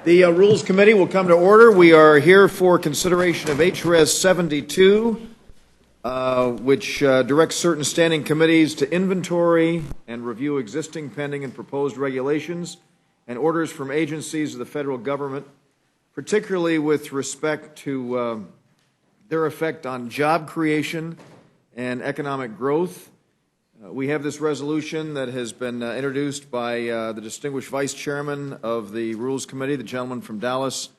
The Rules Committee will come to order. We are here for consideration of HRS 72, which directs certain standing committees to inventory and review existing, pending, and proposed regulations and orders from agencies of the federal government, particularly with respect to their effect on job creation and economic growth. We have this resolution that has been introduced by the distinguished Vice Chairman of the Rules Committee, the gentleman from Dallas,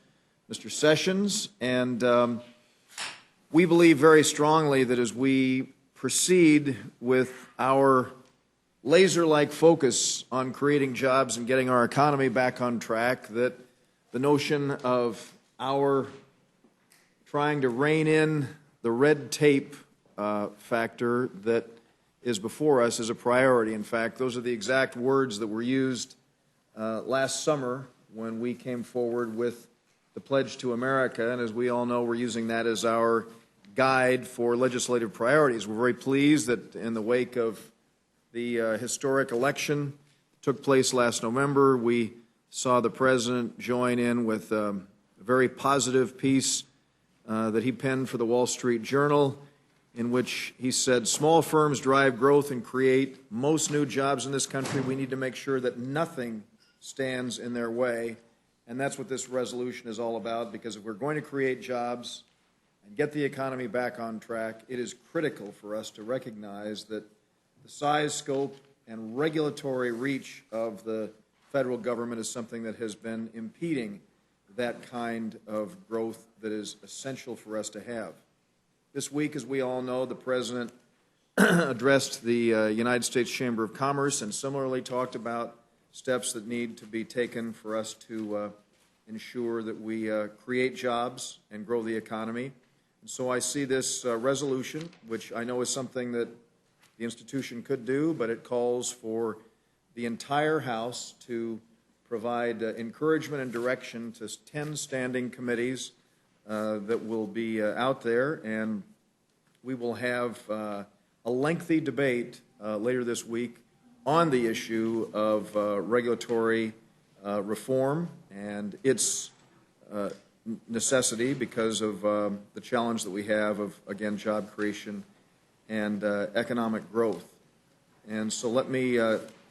Mr. Sessions, and we believe very strongly that as we proceed with our laser-like focus on creating jobs and getting our economy back on track, that the notion of our trying to rein in the red tape factor that is before us is a priority. In fact, those are the exact words that were used last summer when we came forward with the Pledge to America, and as we all know, we're using that as our guide for legislative priorities. We're very pleased that in the wake of the historic election that took place last November, we saw the President join in with a very positive piece that he penned for the Wall Street Journal, in which he said, small firms drive growth and create most new jobs in this country. We need to make sure that nothing stands in their way. And that's what this resolution is all about, because if we're going to create jobs and get the economy back on track, it is critical for us to recognize that the size, scope, and regulatory reach of the federal government is something that has been impeding that kind of growth that is essential for us to have. This week, as we all know, the President addressed the United States Chamber of Commerce and similarly talked about steps that need to be taken for us to ensure that we create jobs and grow the economy. And so I see this resolution, which I know is something that the institution could do, but it calls for the entire House to provide encouragement and direction to 10 standing committees that will be out there, and we will have a lengthy debate later this week on the issue of regulatory reform and its necessity because of the challenge that we have of, again, job creation and economic growth. And so let me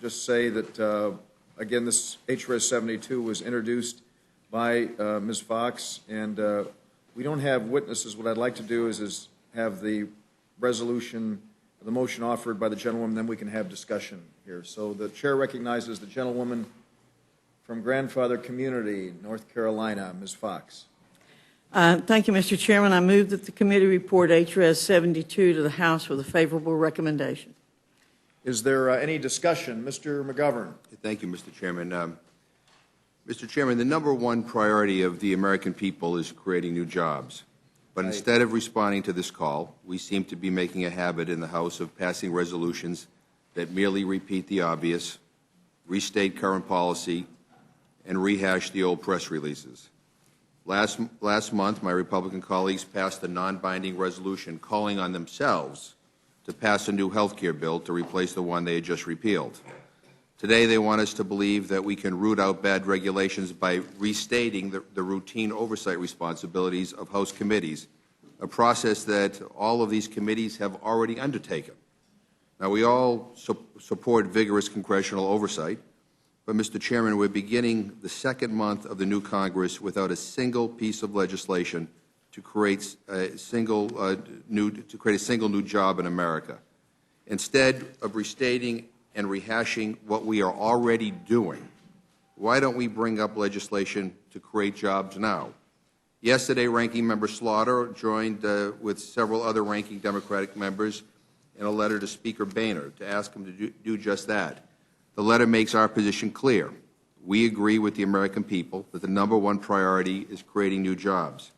just say that, again, this HRS 72 was introduced by Ms. Fox, and we don't have witnesses. What I'd like to do is have the resolution, the motion offered by the gentlewoman, then we can have discussion here. So the chair recognizes the gentlewoman from Grandfather Community, North Carolina, Ms. Fox. Thank you, Mr. Chairman. I move that the committee report HRS 72 to the House with a favorable recommendation. Is there any discussion? Mr. McGovern. Thank you, Mr. Chairman. Mr. Chairman, the number one priority of the American people is creating new jobs. But instead of responding to this call, we seem to be making a habit in the House of passing resolutions that merely repeat the obvious, restate current policy, and rehash the old press releases. Last month, my Republican colleagues passed a non-binding resolution calling on themselves to pass a new health care bill to replace the one they had just repealed. Today, they want us to believe that we can root out bad regulations by restating the routine oversight responsibilities of House committees, a process that all of these committees have already undertaken. Now, we all support vigorous congressional oversight, but, Mr. Chairman, we're beginning the second month of the new Congress without a single piece of legislation to create a single new job in America. Instead of restating and rehashing what we are already doing, why don't we bring up legislation to create jobs now? Yesterday, Ranking Member Slaughter joined with several other ranking Democratic members in a letter to Speaker Boehner to ask him to do just that. The letter makes our position clear. We agree with the American people that the number one priority is creating new jobs.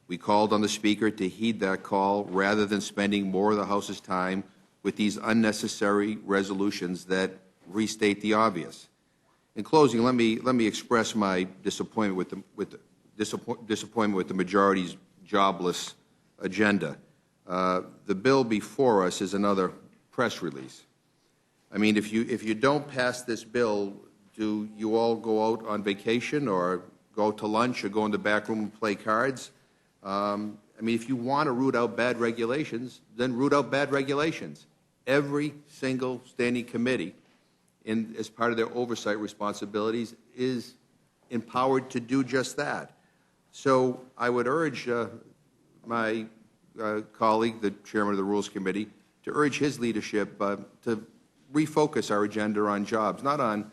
We called on the Speaker to heed that call rather than spending more of the House's time with these unnecessary resolutions that restate the obvious. In closing, let me express my disappointment with the majority's jobless agenda. The bill before us is another press release. I mean, if you don't pass this bill, do you all go out on vacation or go to lunch or go in the back room and play cards. I mean, if you want to root out bad regulations, then root out bad regulations. Every single standing committee, as part of their oversight responsibilities, is empowered to do just that. So I would urge my colleague, the chairman of the Rules Committee, to urge his leadership to refocus our agenda on jobs, not on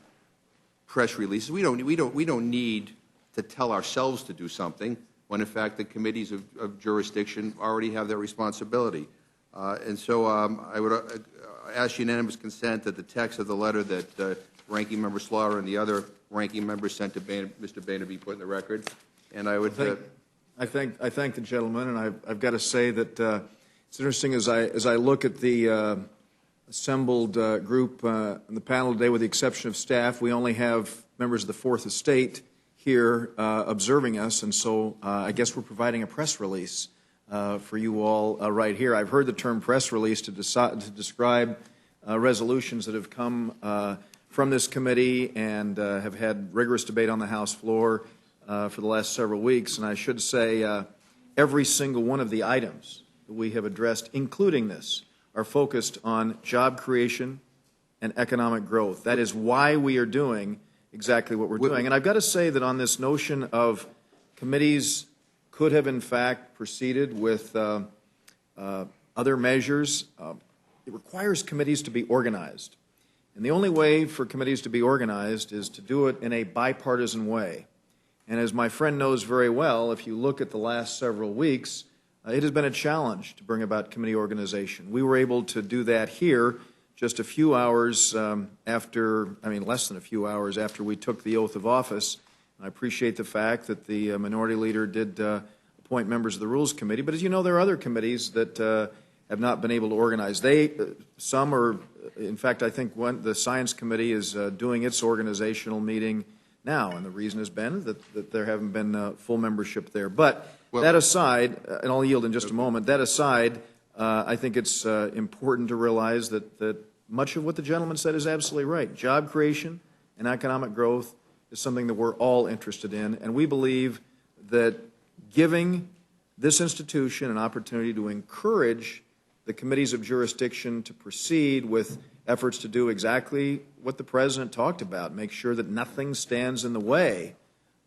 press releases. We don't need to tell ourselves to do something when, in fact, the committees of jurisdiction already have that responsibility. And so I would ask unanimous consent that the text of the letter that Ranking Member Slaughter and the other ranking members sent to Mr. Boehner be put in the record. And I would. I thank the gentleman, and I've got to say that it's interesting as I look at the assembled group in the panel today, with the exception of staff. We only have members of the Fourth Estate here observing us, and so I guess we're providing a press release for you all right here. I've heard the term press release to describe resolutions that have come from this committee and have had rigorous debate on the House floor for the last several weeks. And I should say every single one of the items that we have addressed, including this, are focused on job creation and economic growth. That is why we are doing exactly what we're doing. And I've got to say that on this notion of committees could have, in fact, proceeded with other measures, it requires committees to be organized. And the only way for committees to be organized is to do it in a bipartisan way. And as my friend knows very well, if you look at the last several weeks, it has been a challenge to bring about committee organization. We were able to do that here just a few hours less than a few hours after we took the oath of office. I appreciate the fact that the minority leader did appoint members of the Rules Committee, but as you know, there are other committees that have not been able to organize. Some are, in fact, I think the Science Committee is doing its organizational meeting now, and the reason has been that there haven't been full membership there. But that aside, and I'll yield in just a moment, that aside, I think it's important to realize that much of what the gentleman said is absolutely right. Job creation and economic growth is something that we're all interested in, and we believe that giving this institution an opportunity to encourage the committees of jurisdiction to proceed with efforts to do exactly what the President talked about, make sure that nothing stands in the way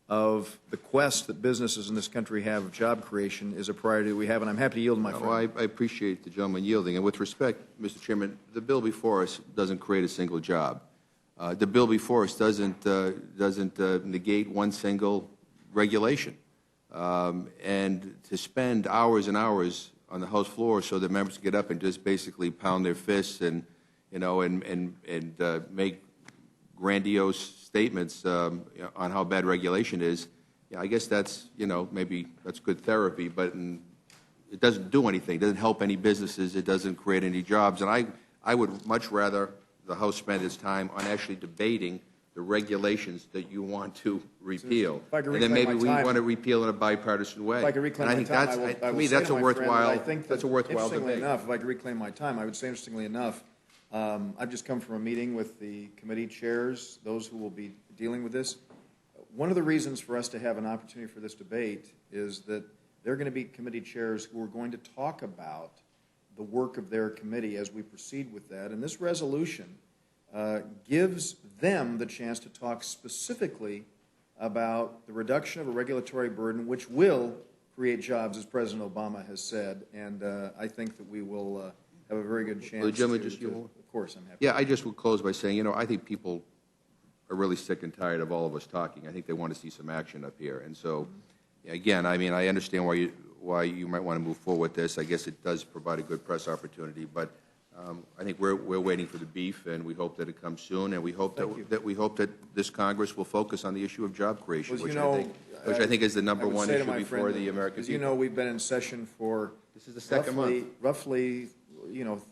of the quest that businesses in this country have of job creation, is a priority we have, and I'm happy to yield to my friend. I appreciate the gentleman yielding. And with respect, Mr. Chairman, the bill before us doesn't create a single job. The bill before us doesn't negate one single regulation. And to spend hours and hours on the House floor so that members get up and just basically pound their fists and make grandiose statements on how bad regulation is, I guess that's, maybe that's good therapy, but it doesn't do anything. It doesn't help any businesses. It doesn't create any jobs. And I would much rather the House spend its time on actually debating the regulations that you want to repeal. And then maybe we want to repeal in a bipartisan way. If I could reclaim my time, to me, that's a worthwhile debate. Enough, if I could reclaim my time, I would say, interestingly enough, I've just come from a meeting with the committee chairs, those who will be dealing with this. One of the reasons for us to have an opportunity for this debate is that there are going to be committee chairs who are going to talk about the work of their committee as we proceed with that. And this resolution gives them the chance to talk specifically about the reduction of a regulatory burden, which will create jobs, as President Obama has said. And I think that we will have a very good chance. Well, gentlemen, of course, I'm happy. Yeah, I just will close by saying, I think people are really sick and tired of all of us talking. I think they want to see some action up here. And so, again, I mean, I understand why you might want to move forward with this. I guess it does provide a good press opportunity, but I think we're waiting for the beef, and we hope that it comes soon, and we hope that this Congress will focus on the issue of job creation, which I think is the number one issue before the American people. As you know, we've been in session for this is the second month. Roughly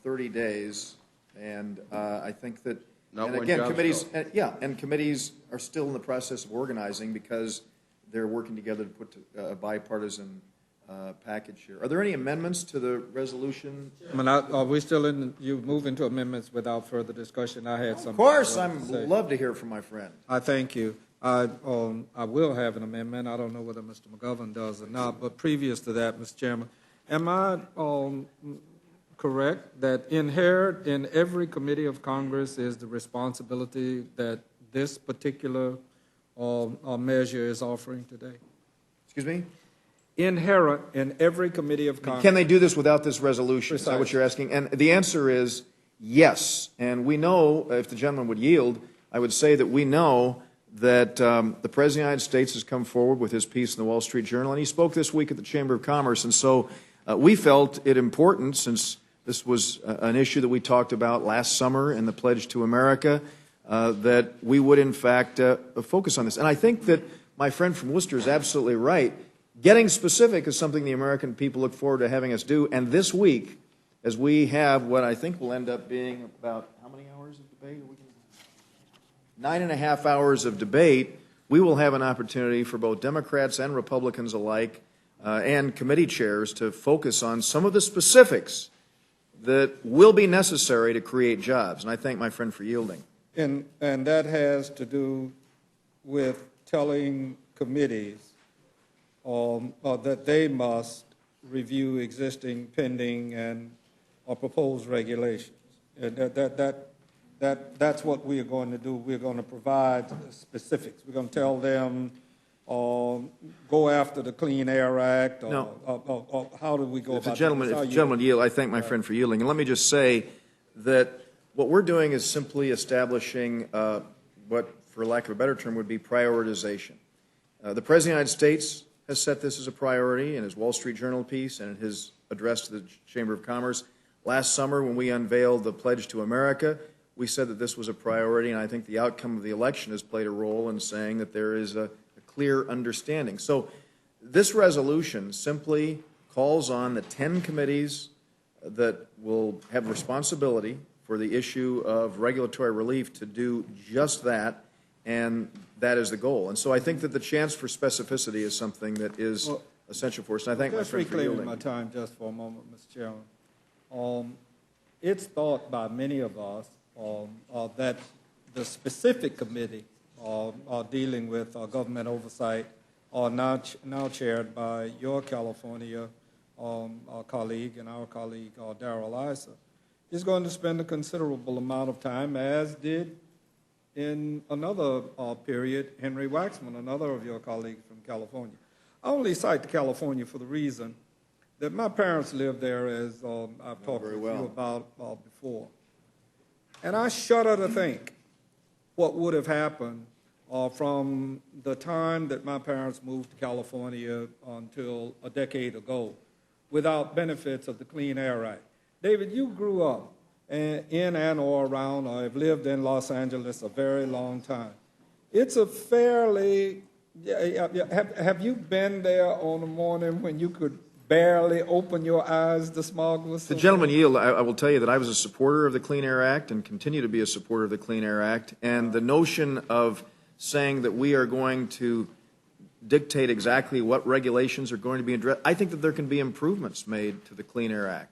30 days, and I think that, Not and one again, job committees, still. and committees are still in the process of organizing because they're working together to put a bipartisan package here. Are there any amendments to the resolution? Are we still you move into amendments without further discussion? I had some. Of course, I'd love to hear from my friend. I thank you. I will have an amendment. I don't know whether Mr. McGovern does or not, but previous to that, Mr. Chairman, am I correct that inherent in every committee of Congress is the responsibility that this particular measure is offering today? Excuse me? Inherent in every committee of Congress. Can they do this without this resolution? Is that what Precisely. you're asking? And the answer is yes. And we know, if the gentleman would yield, I would say that we know that the President of the United States has come forward with his piece in the Wall Street Journal, and he spoke this week at the Chamber of Commerce. And so we felt it important, since this was an issue that we talked about last summer in the Pledge to America, that we would, in fact, focus on this. And I think that my friend from Worcester is absolutely right. Getting specific is something the American people look forward to having us do. And this week, as we have what I think will end up being about how many hours of debate? 9.5 hours of debate, we will have an opportunity for both Democrats and Republicans alike and committee chairs to focus on some of the specifics that will be necessary to create jobs. And I thank my friend for yielding. And that has to do with telling committees that they must review existing, pending, and or proposed regulations. And that's what we are going to do. We're going to provide specifics. We're going to tell them, go after the Clean Air Act, or how do we go If about the gentleman yield, I thank my friend for yielding. And let me just say that what we're doing is simply establishing what, for lack of a better term, would be prioritization. The President of the United States has set this as a priority in his Wall Street Journal piece and in his address to the Chamber of Commerce. Last summer, when we unveiled the Pledge to America, we said that this was a priority, and I think the outcome of the election has played a role in saying that there is a clear understanding. So this resolution simply calls on the 10 committees that will have responsibility for the issue of regulatory relief to do just that, and that is the goal. And so I think that the chance for specificity is something that is essential for us, and I thank my Just friend for reclaiming yielding. my time just for a moment, Mr. Chairman. It's thought by many of us that the specific committee dealing with government oversight are now chaired by your California colleague and our colleague Darrell Issa, is going to spend a considerable amount of time, as did in another period Henry Waxman, another of your colleagues from California. I only cite California for the reason that my parents lived there, as I've talked to you about before. And I shudder to think what would have happened from the time that my parents moved to California until a decade ago without benefits of the Clean Air Act. David, you grew up in and or around, or have lived in Los Angeles a very long time. It's a fairly, have you been there on a morning when you could barely open your eyes, the smog was so The gentleman yield, I will tell you that I was a supporter of the Clean Air Act and continue to be a supporter of the Clean Air Act. And the notion of saying that we are going to dictate exactly what regulations are going to be addressed, I think that there can be improvements made to the Clean Air Act.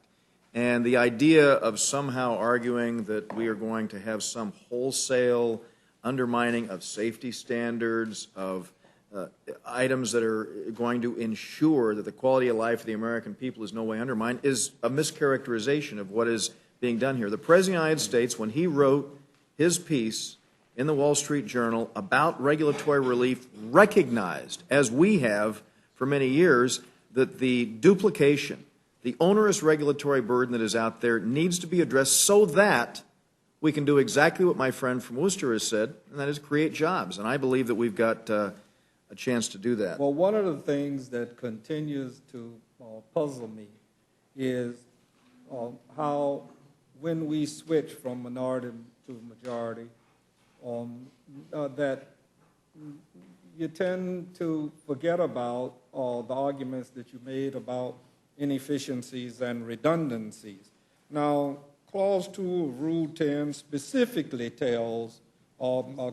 And the idea of somehow arguing that we are going to have some wholesale undermining of safety standards, of items that are going to ensure that the quality of life of the American people is no way undermined is a mischaracterization of what is being done here. The President of the United States, when he wrote his piece in the Wall Street Journal about regulatory relief, recognized, as we have for many years, that the duplication, the onerous regulatory burden that is out there needs to be addressed so that we can do exactly what my friend from Worcester has said, and that is create jobs. And I believe that we've got a chance to do that. Well, one of the things that continues to puzzle me is how, when we switch from minority to majority, that you tend to forget about the arguments that you made about inefficiencies and redundancies. Now, Clause 2 of Rule 10 specifically tells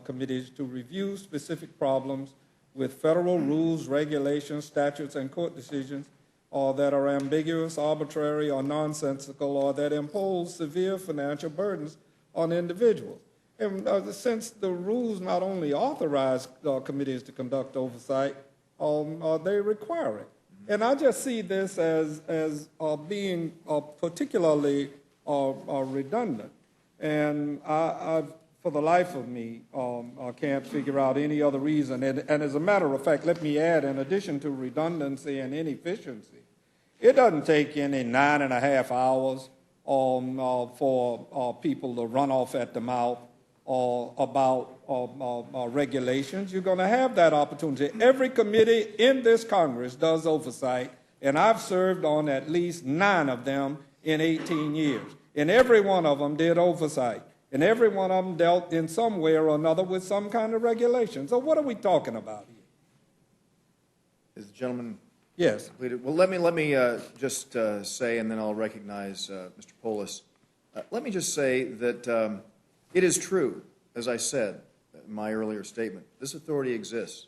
committees to review specific problems with federal rules, regulations, statutes, and court decisions that are ambiguous, arbitrary, or nonsensical, or that impose severe financial burdens on individuals. And since the rules not only authorize committees to conduct oversight, they require it. And I just see this as being particularly redundant. And I, for the life of me, I can't figure out any other reason. And as a matter of fact, let me add, in addition to redundancy and inefficiency, it doesn't take any 9.5 hours for people to run off at the mouth about regulations. You're going to have that opportunity. Every committee in this Congress does oversight, and I've served on at least 9 of them in 18 years. And every one of them did oversight. And every one of them dealt in some way or another with some kind of regulation. So what are we talking about here? Is the gentleman Yes. completed? Well, let me just say, and then I'll recognize Mr. Polis. Let me just say that it is true, as I said in my earlier statement, this authority exists.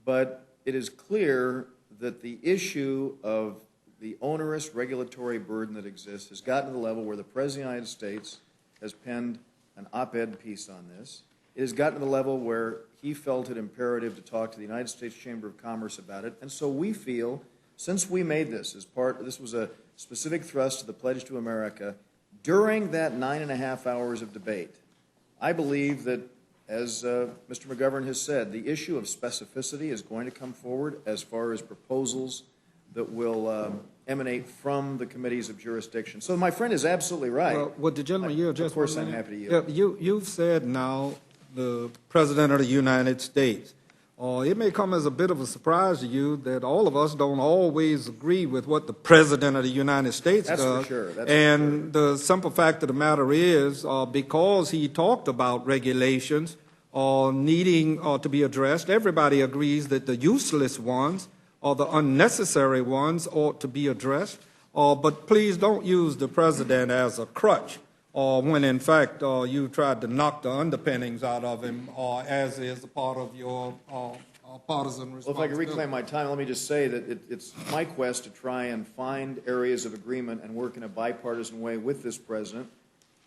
But it is clear that the issue of the onerous regulatory burden that exists has gotten to the level where the President of the United States has penned an op-ed piece on this. It has gotten to the level where he felt it imperative to talk to the United States Chamber of Commerce about it. And so we feel, since we made this as this was a specific thrust to the Pledge to America, during that 9.5 hours of debate, I believe that, as Mr. McGovern has said, the issue of specificity is going to come forward as far as proposals that will emanate from the committees of jurisdiction. So my friend is absolutely right. Well, would the gentleman yield just Of course one I'm minute? happy to yield. You've said now the President of the United States. It may come as a bit of a surprise to you that all of us don't always agree with what the President of the United States That's does. for sure. That's And the simple fact of the matter is, because he talked about regulations needing to be addressed, everybody agrees that the useless ones or the unnecessary ones ought to be addressed. But please don't use the President as a crutch when in fact you tried to knock the underpinnings out of him, as is a part of your partisan responsibility. Well, if I can reclaim my time, let me just say that it's my quest to try and find areas of agreement and work in a bipartisan way with this president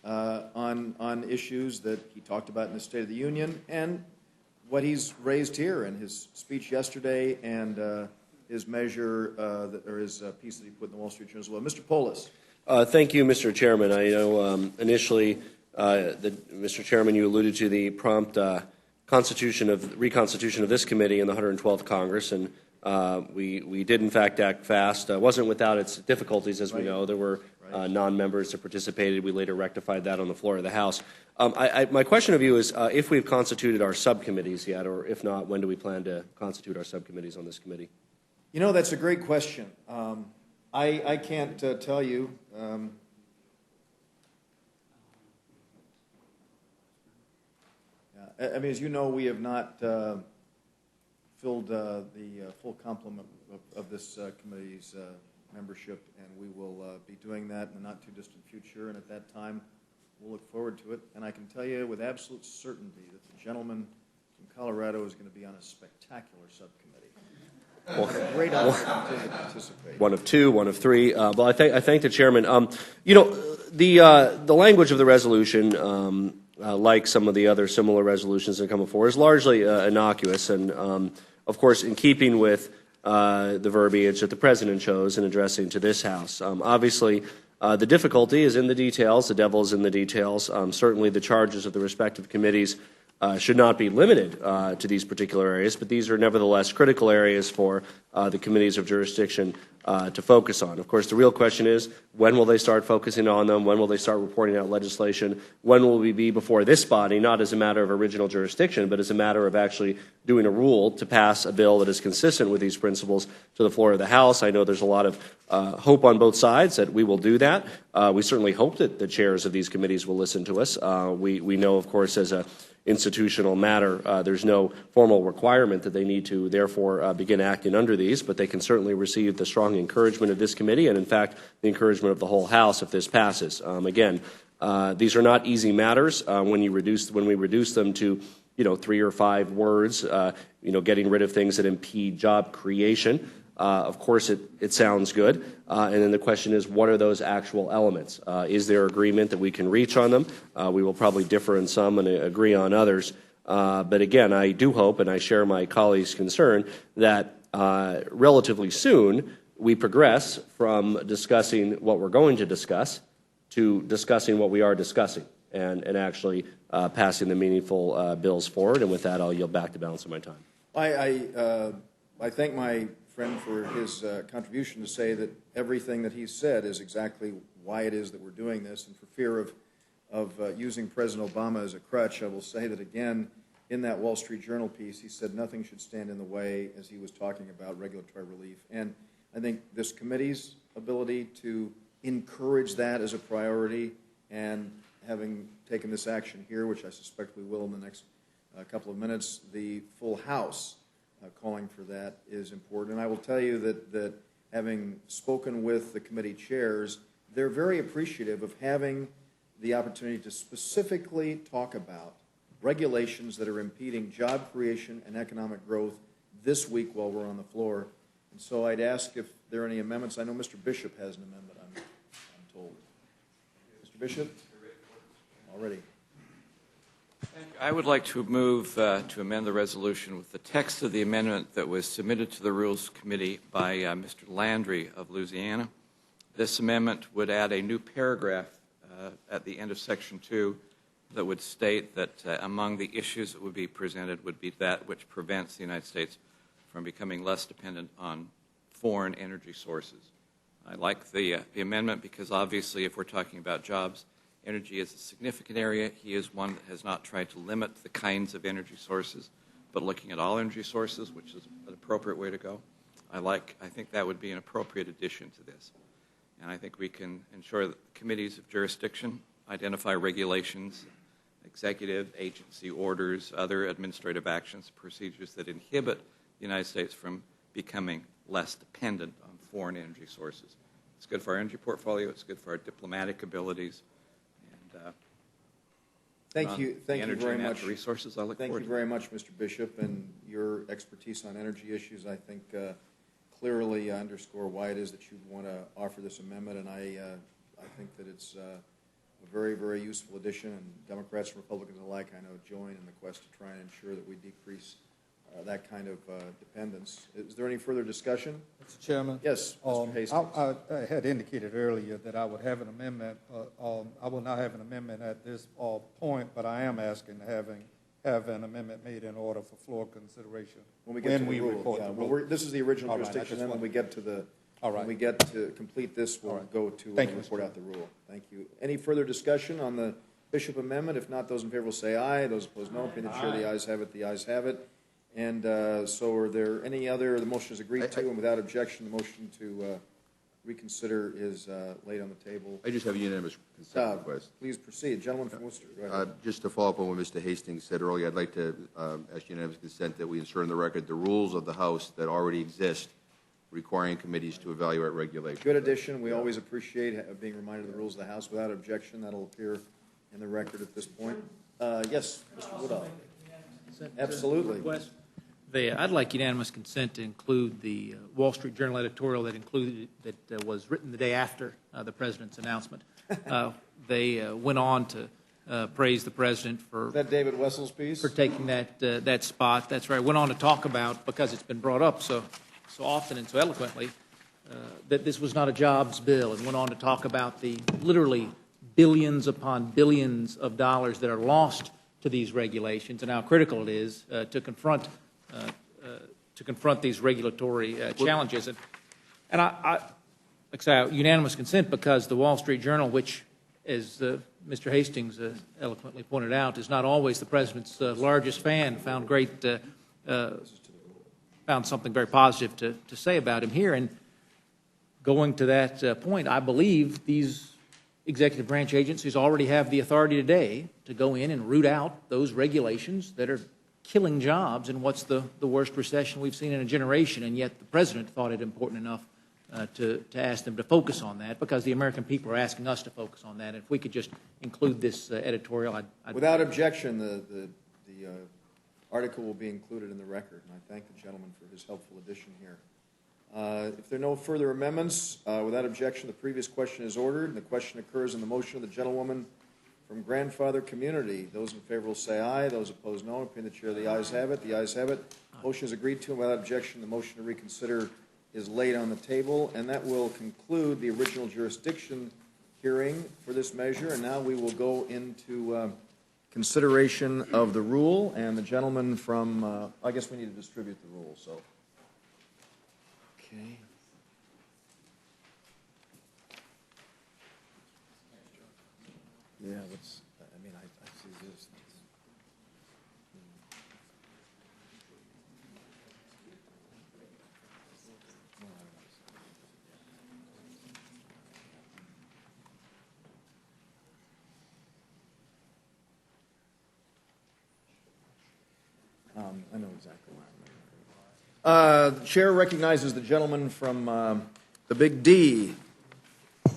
on issues that he talked about in the State of the Union and what he's raised here in his speech yesterday and his measure or his piece that he put in the Wall Street Journal as well. Mr. Polis. Thank you, Mr. Chairman. I know initially, Mr. Chairman, you alluded to the prompt reconstitution of this committee in the 112th Congress, and we did in fact act fast. It wasn't without its difficulties, as we know. There were non-members that participated. We later rectified that on the floor of the House. My question of you is if we've constituted our subcommittees yet, or if not, when do we plan to constitute our subcommittees on this committee? You know, that's a great question. I can't tell you. I mean, as you know, we have not filled the full complement of this committee's membership, and we will be doing that in the not-too-distant future, and at that time, we'll look forward to it. And I can tell you with absolute certainty that the gentleman from Colorado is going to be on a spectacular subcommittee. Great opportunity to participate. One of two, one of three. Well, I thank the chairman. You know, the language of the resolution, like some of the other similar resolutions that come before, is largely innocuous, and of course, in keeping with the verbiage that the president chose in addressing to this House. Obviously, the difficulty is in the details. The devil is in the details. Certainly, the charges of the respective committees should not be limited to these particular areas, but these are nevertheless critical areas for the committees of jurisdiction to focus on. Of course, the real question is, when will they start focusing on them? When will they start reporting out legislation? When will we be before this body, not as a matter of original jurisdiction, but as a matter of actually doing a rule to pass a bill that is consistent with these principles to the floor of the House? I know there's a lot of hope on both sides that we will do that. We certainly hope that the chairs of these committees will listen to us. We know, of course, as a institutional matter, there's no formal requirement that they need to therefore begin acting under these, but they can certainly receive the strong encouragement of this committee and, in fact, the encouragement of the whole House if this passes. Again, these are not easy matters. When we reduce them to 3 or 5 words, getting rid of things that impede job creation, Of course, it sounds good. And then the question is, what are those actual elements? Is there agreement that we can reach on them? We will probably differ in some and agree on others. But again, I do hope, and I share my colleagues' concern, that relatively soon we progress from discussing what we're going to discuss to discussing what we are discussing and actually passing the meaningful bills forward. And with that, I'll yield back the balance of my time. I thank my friend for his contribution to say that everything that he said is exactly why it is that we're doing this. And for fear of using President Obama as a crutch, I will say that again, in that Wall Street Journal piece, he said nothing should stand in the way as he was talking about regulatory relief. And I think this committee's ability to encourage that as a priority, and having taken this action here, which I suspect we will in the next couple of minutes, the full House calling for that is important. And I will tell you that having spoken with the committee chairs, they're very appreciative of having the opportunity to specifically talk about regulations that are impeding job creation and economic growth this week while we're on the floor. And so I'd ask if there are any amendments. I know Mr. Bishop has an amendment, I'm told. Mr. Bishop? Already. I would like to move to amend the resolution with the text of the amendment that was submitted to the Rules Committee by Mr. Landry of Louisiana. This amendment would add a new paragraph at the end of Section 2 that would state that among the issues that would be presented would be that which prevents the United States from becoming less dependent on foreign energy sources. I like the amendment because obviously if we're talking about jobs, energy is a significant area. He is one that has not tried to limit the kinds of energy sources, but looking at all energy sources, which is an appropriate way to go. I think that would be an appropriate addition to this. And I think we can ensure that the committees of jurisdiction identify regulations, executive agency orders, other administrative actions, procedures that inhibit the United States from becoming less dependent on foreign energy sources. It's good for our energy portfolio. It's good for our diplomatic abilities. And Thank you very much. Resources. I look Thank forward you very much, Mr. Bishop, and your expertise on energy issues, I think, clearly underscore why it is that you want to offer this amendment, and I think that it's a very, very useful addition, and Democrats and Republicans alike, I know, join in the quest to try and ensure that we decrease that kind of dependence. Is there any further discussion? Mr. Chairman? Yes, Mr. Hastings. I had indicated earlier that I would have an amendment. I will not have an amendment at this point, but I am asking to have an amendment made in order for floor consideration When we get to the rule. report Yeah, the well, rule. this is the original All right, jurisdiction, and then when we get to the, All right. when we get to complete this, we'll All right. go to Thank you, report Mr. out the rule. Thank you. Any further discussion on the Bishop amendment? If not, those in favor will say aye. Those opposed, no. Being the chair, the ayes have it. The ayes have it. And so are there any other, the motion is agreed to, and without objection, the motion to reconsider is laid on the table. I just have a unanimous consent request. Please proceed. Gentleman from Worcester, go ahead. Just to follow up on what Mr. Hastings said earlier, I'd like to ask unanimous consent that we insert in the record the rules of the House that already exist requiring committees to evaluate regulations. Good addition. We always appreciate being reminded of the rules of the House. Without objection, that'll appear in the record at this point. Yes, Mr. Woodall. Absolutely. I'd like unanimous consent to include the Wall Street Journal editorial that was written the day after the president's announcement. They went on to praise the president Is that David Wessel's piece? for taking that spot. That's right. Went on to talk about, because it's been brought up so often and so eloquently, that this was not a jobs bill, and went on to talk about the literally billions upon billions of dollars that are lost to these regulations, and how critical it is to confront these regulatory challenges. And I like I say, unanimous consent because the Wall Street Journal, which, as Mr. Hastings eloquently pointed out, is not always the president's largest fan, found something very positive to say about him here. And going to that point, I believe these executive branch agencies already have the authority today to go in and root out those regulations that are killing jobs in what's the worst recession we've seen in a generation, and yet the president thought it important enough to ask them to focus on that, because the American people are asking us to focus on that. If we could just include this editorial, I'd Without objection, the article will be included in the record, and I thank the gentleman for his helpful addition here. If there are no further amendments, without objection, the previous question is ordered, and the question occurs in the motion of the gentlewoman from Grandfather Community. Those in favor will say aye. Those opposed, no. Opinion of the chair, the ayes have it. The ayes have it. Motion is agreed to, and without objection, the motion to reconsider is laid on the table, and that will conclude the original jurisdiction hearing for this measure. And now we will go into consideration of the rule, and the gentleman from, I guess we need to distribute the rule, so. Okay. Yeah, let's, I mean, I see this. I know exactly where I'm. The chair recognizes the gentleman from the Big D,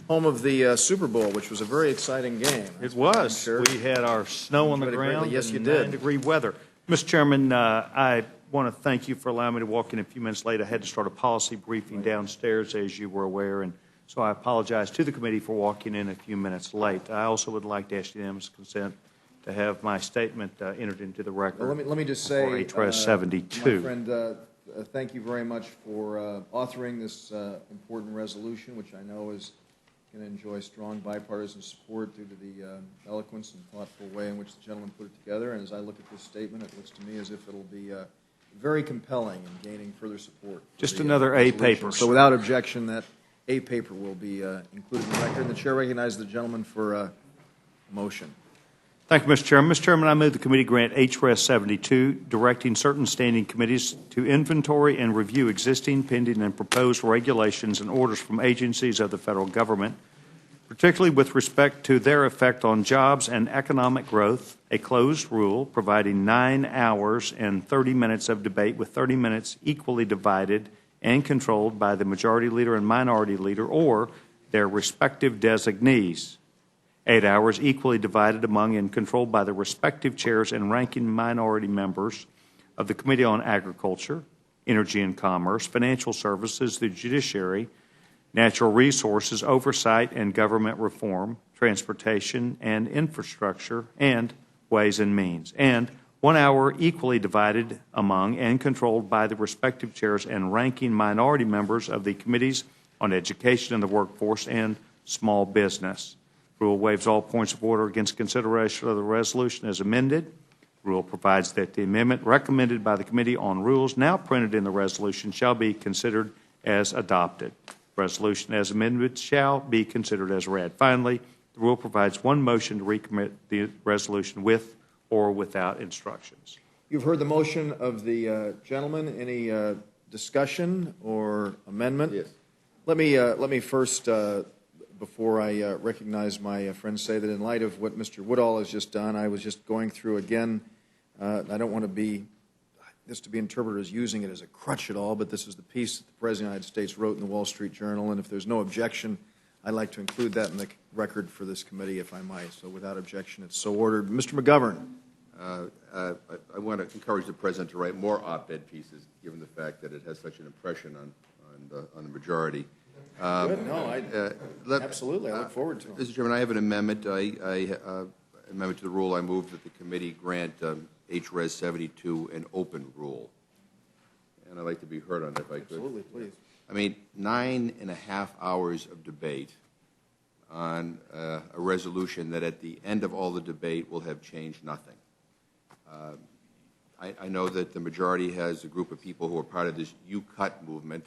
home of the Super Bowl, which was a very exciting game. It was. Sure. We had our snow on the Enjoyed it greatly. ground. Yes, you and did. 9-degree weather. Mr. Chairman, I want to thank you for allowing me to walk in a few minutes late. I had to start a policy briefing downstairs, as you were aware, and so I apologize to the committee for walking in a few minutes late. I also would like to ask unanimous consent to have my statement entered into the record. Well, let me just say, for HRS 72. my friend, thank you very much for authoring this important resolution, which I know is going to enjoy strong bipartisan support due to the eloquence and thoughtful way in which the gentleman put it together. And as I look at this statement, it looks to me as if it'll be very compelling in gaining further support. Just for the, another A resolution. paper. So without objection, that A paper will be included in the record. And the chair recognizes the gentleman for a motion. Thank you, Mr. Chairman. Mr. Chairman, I move the committee grant HRS 72, directing certain standing committees to inventory and review existing, pending, and proposed regulations and orders from agencies of the federal government, particularly with respect to their effect on jobs and economic growth, a closed rule providing 9 hours and 30 minutes of debate with 30 minutes equally divided and controlled by the majority leader and minority leader or their respective designees. 8 hours equally divided among and controlled by the respective chairs and ranking minority members of the Committee on Agriculture, Energy and Commerce, Financial Services, the Judiciary, Natural Resources, Oversight and Government Reform, Transportation and Infrastructure, and Ways and Means. And 1 hour equally divided among and controlled by the respective chairs and ranking minority members of the Committees on Education and the Workforce and Small Business. Rule waives all points of order against consideration of the resolution as amended. The rule provides that the amendment recommended by the Committee on Rules, now printed in the resolution, shall be considered as adopted. Resolution as amended shall be considered as read. Finally, the rule provides one motion to recommit the resolution with or without instructions. You've heard the motion of the gentleman. Any discussion or amendment? Yes. Let me first, before I recognize my friend, say that in light of what Mr. Woodall has just done, I was just going through again. I don't want this to be interpreted as using it as a crutch at all, but this is the piece that the President of the United States wrote in the Wall Street Journal, and if there's no objection, I'd like to include that in the record for this committee, if I might. So without objection, it's so ordered. Mr. McGovern. I want to encourage the President to write more op-ed pieces, given the fact that it has such an impression on the majority. Good. No, absolutely. I look forward to it. Mr. Chairman, I have an amendment. Amendment to the rule. I move that the committee grant HRS 72 an open rule. And I'd like to be heard on that if I could. Absolutely, please. I mean, 9.5 hours of debate on a resolution that at the end of all the debate will have changed nothing. I know that the majority has a group of people who are part of this U-Cut movement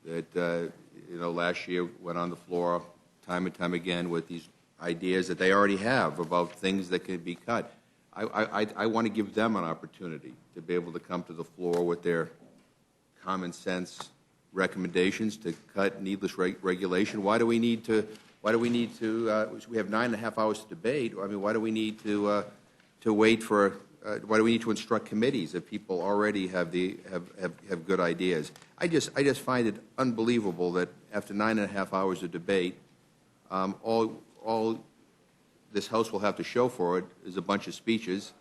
that, last year went on the floor time and time again with these ideas that they already have about things that can be cut. I want to give them an opportunity to be able to come to the floor with their common sense recommendations to cut needless regulation. Why do we need to? We have 9.5 hours to debate. I mean, why do we need to wait for? Why do we need to instruct committees if people already have good ideas? I just find it unbelievable that after 9.5 hours of debate, all this House will have to show for it is a bunch of speeches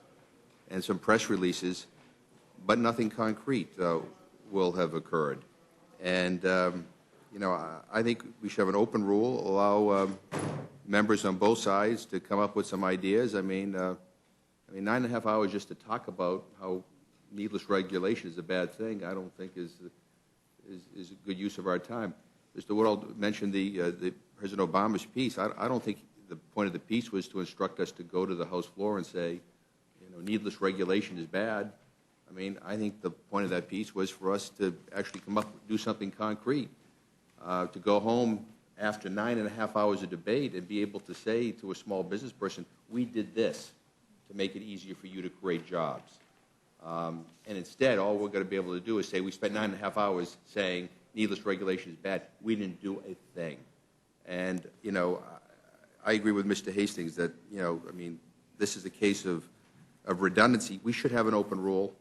and some press releases, but nothing concrete will have occurred. And, I think we should have an open rule, allow members on both sides to come up with some ideas. I mean, 9.5 hours just to talk about how needless regulation is a bad thing, I don't think is a good use of our time. Mr. Woodall mentioned the President Obama's piece. I don't think the point of the piece was to instruct us to go to the House floor and say, needless regulation is bad. I mean, I think the point of that piece was for us to actually come up and do something concrete, to go home after 9.5 hours of debate and be able to say to a small business person, we did this to make it easier for you to create jobs. And instead, all we're going to be able to do is say we spent 9.5 hours saying needless regulation is bad. We didn't do a thing. And, I agree with Mr. Hastings that, this is a case of redundancy. We should have an open rule.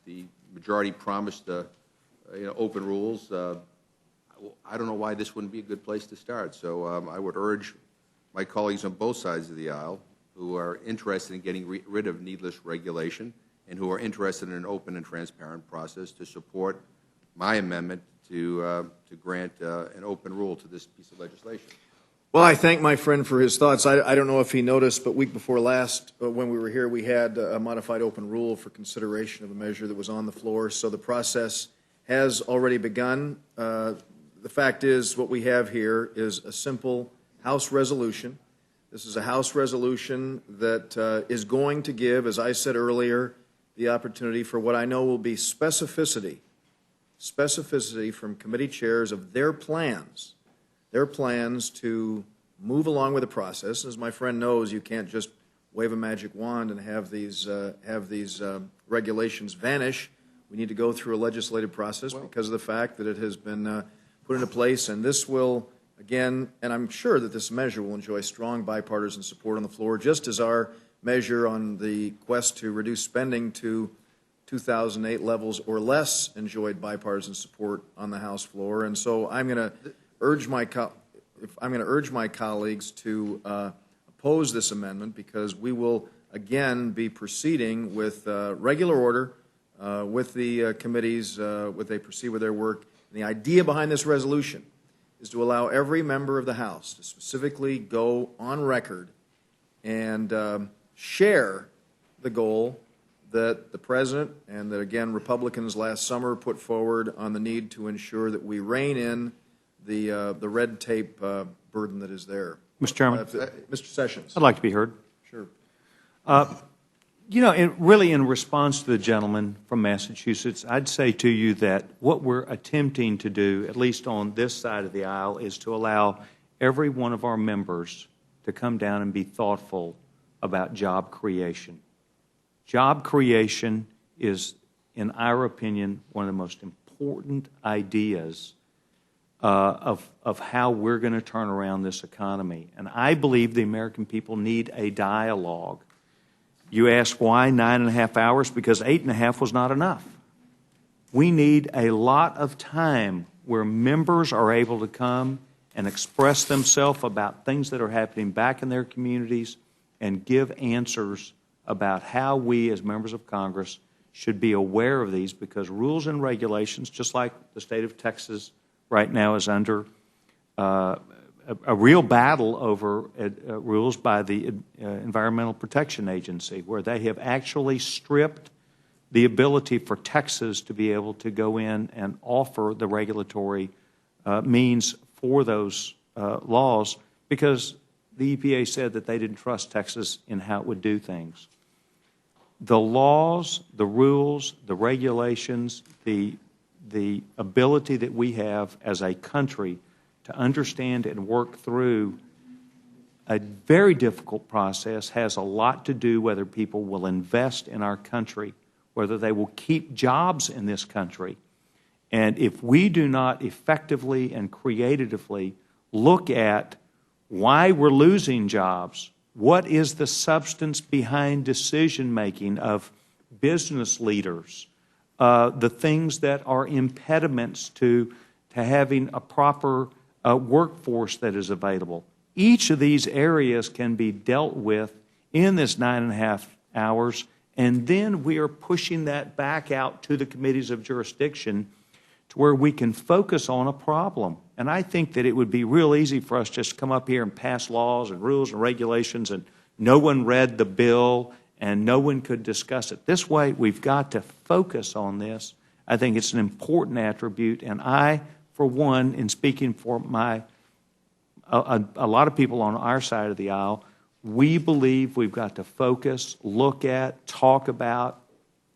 The majority promised open rules. I don't know why this wouldn't be a good place to start. So I would urge my colleagues on both sides of the aisle who are interested in getting rid of needless regulation and who are interested in an open and transparent process to support my amendment to grant an open rule to this piece of legislation. Well, I thank my friend for his thoughts. I don't know if he noticed, but week before last, when we were here, we had a modified open rule for consideration of a measure that was on the floor. So the process has already begun. The fact is, what we have here is a simple House resolution. This is a House resolution that is going to give, as I said earlier, the opportunity for what I know will be specificity from committee chairs of their plans to move along with the process. As my friend knows, you can't just wave a magic wand and have these regulations vanish. We need to go through a legislative process because of the fact that it has been put into place, and this will, again, and I'm sure that this measure will enjoy strong bipartisan support on the floor, just as our measure on the quest to reduce spending to 2008 levels or less enjoyed bipartisan support on the House floor. And so I'm going to urge my colleagues to oppose this amendment, because we will again be proceeding with regular order with the committees when they proceed with their work. And the idea behind this resolution is to allow every member of the House to specifically go on record and share the goal that the President and that, again, Republicans last summer put forward on the need to ensure that we rein in the red tape burden that is there. Mr. Chairman? Mr. Sessions. I'd like to be heard. Sure. Really in response to the gentleman from Massachusetts, I'd say to you that what we're attempting to do, at least on this side of the aisle, is to allow every one of our members to come down and be thoughtful about job creation. Job creation is, in our opinion, one of the most important ideas of how we're going to turn around this economy. And I believe the American people need a dialogue. You ask why 9.5 hours? Because 8.5 was not enough. We need a lot of time where members are able to come and express themselves about things that are happening back in their communities and give answers about how we as members of Congress should be aware of these, because rules and regulations, just like the state of Texas right now is under a real battle over rules by the Environmental Protection Agency, where they have actually stripped the ability for Texas to be able to go in and offer the regulatory means for those laws, because the EPA said that they didn't trust Texas in how it would do things. The laws, the rules, the regulations, the ability that we have as a country to understand and work through a very difficult process has a lot to do whether people will invest in our country, whether they will keep jobs in this country. And if we do not effectively and creatively look at why we're losing jobs, what is the substance behind decision-making of business leaders, the things that are impediments to having a proper workforce that is available. Each of these areas can be dealt with in this 9.5 hours, and then we are pushing that back out to the committees of jurisdiction to where we can focus on a problem. And I think that it would be real easy for us just to come up here and pass laws and rules and regulations, and no one read the bill and no one could discuss it. This way, we've got to focus on this. I think it's an important attribute, and I, for one, in speaking for a lot of people on our side of the aisle, we believe we've got to focus, look at, talk about,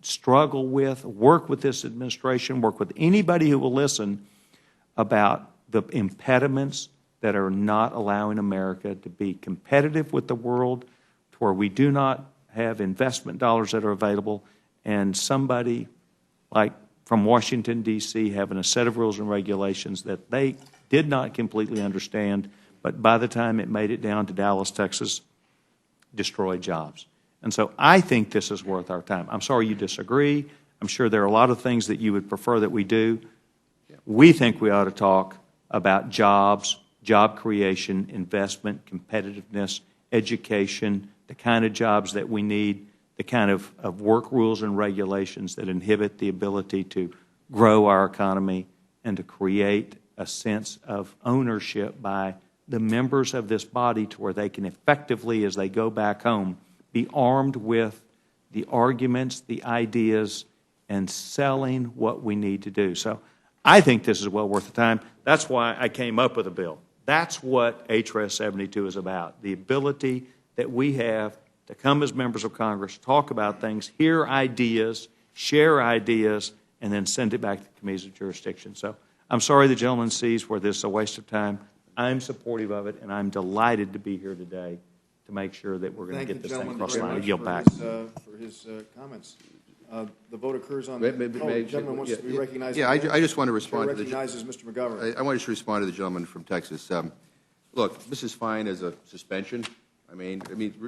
struggle with, work with this administration, work with anybody who will listen about the impediments that are not allowing America to be competitive with the world, to where we do not have investment dollars that are available, and somebody like from Washington, D.C., having a set of rules and regulations that they did not completely understand, but by the time it made it down to Dallas, Texas, destroyed jobs. And so I think this is worth our time. I'm sorry you disagree. I'm sure there are a lot of things that you would prefer that we do. We think we ought to talk about jobs, job creation, investment, competitiveness, education, the kind of jobs that we need, the kind of work rules and regulations that inhibit the ability to grow our economy and to create a sense of ownership by the members of this body to where they can effectively, as they go back home, be armed with the arguments, the ideas, and selling what we need to do. So I think this is well worth the time. That's why I came up with a bill. That's what HRS 72 is about, the ability that we have to come as members of Congress, talk about things, hear ideas, share ideas, and then send it back to the committees of jurisdiction. So I'm sorry the gentleman sees where this is a waste of time. I'm supportive of it, and I'm delighted to be here today to make sure that we're going to get this thing across the line. I yield back. For his comments. The vote occurs on. May- the gentleman wants to be recognized. Yeah, I just want to respond to the. Recognizes Mr. McGovern. I want to respond to the gentleman from Texas. Look, this is fine as a suspension. I mean,